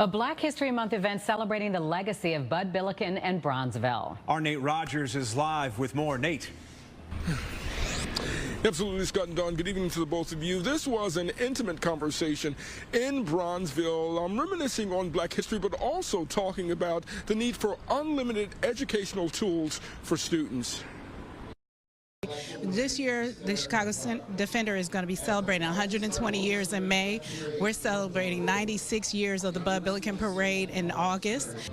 A Black History Month event celebrating the legacy of Bud Billiken and Bronzeville. Our Nate Rogers is live with more. Nate. Absolutely, Scott and Don. Good evening to the both of you. This was an intimate conversation in Bronzeville, reminiscing on Black history, but also talking about the need for unlimited educational tools for students. This year, the Chicago Defender is going to be celebrating 120 years in May. We're celebrating 96 years of the Bud Billiken Parade in August.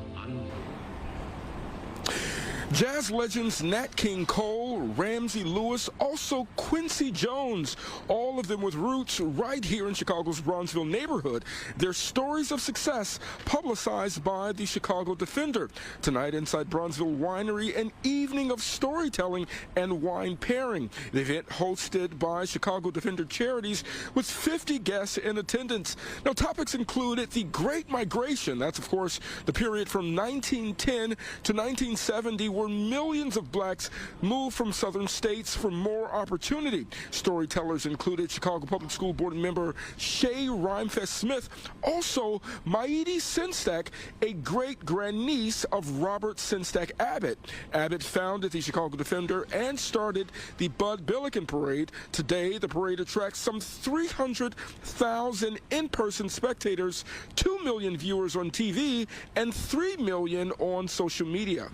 Jazz legends Nat King Cole, Ramsey Lewis, also Quincy Jones, all of them with roots right here in Chicago's Bronzeville neighborhood. Their stories of success publicized by the Chicago Defender. Tonight inside Bronzeville Winery, an evening of storytelling and wine pairing. The event hosted by Chicago Defender Charities with 50 guests in attendance. Now, topics included the Great Migration. That's, of course, the period from 1910 to 1970 where millions of blacks moved from southern states for more opportunity. Storytellers included Chicago Public School Board member Shay Rhymefest Smith, also Maidi Senstack, a great-grandniece of Robert Senstack Abbott. Abbott founded the Chicago Defender and started the Bud Billiken Parade. Today, the parade attracts some 300,000 in-person spectators, 2 million viewers on TV, and 3 million on social media.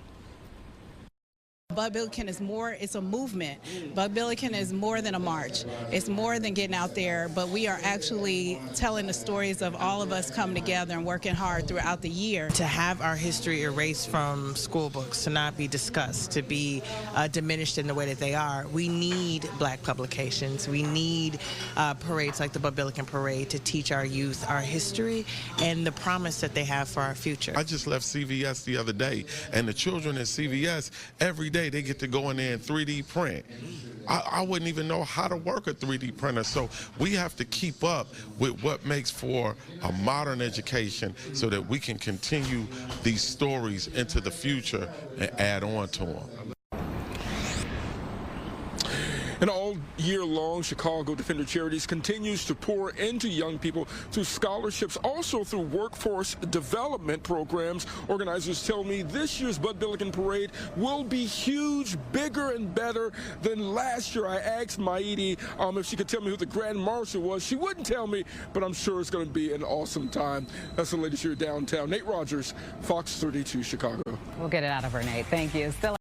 Bud Billiken is more, it's a movement. Bud Billiken is more than a march. It's more than getting out there, but we are actually telling the stories of all of us coming together and working hard throughout the year. To have our history erased from school books, to not be discussed, to be diminished in the way that they are, we need black publications. We need parades like the Bud Billiken Parade to teach our youth our history and the promise that they have for our future. I just left CVS the other day, and the children at CVS every day they get to go in there and 3D print. I wouldn't even know how to work a 3D printer, so we have to keep up with what makes for a modern education so that we can continue these stories into the future and add on to them. And all year long, Chicago Defender Charities continues to pour into young people through scholarships, also through workforce development programs. Organizers tell me this year's Bud Billiken Parade will be huge, bigger and better than last year. I asked Maidi if she could tell me who the Grand Marshal was. She wouldn't tell me, but I'm sure it's going to be an awesome time. That's the latest here downtown. Nate Rogers, Fox 32, Chicago. We'll get it out of her, Nate. Thank you. Still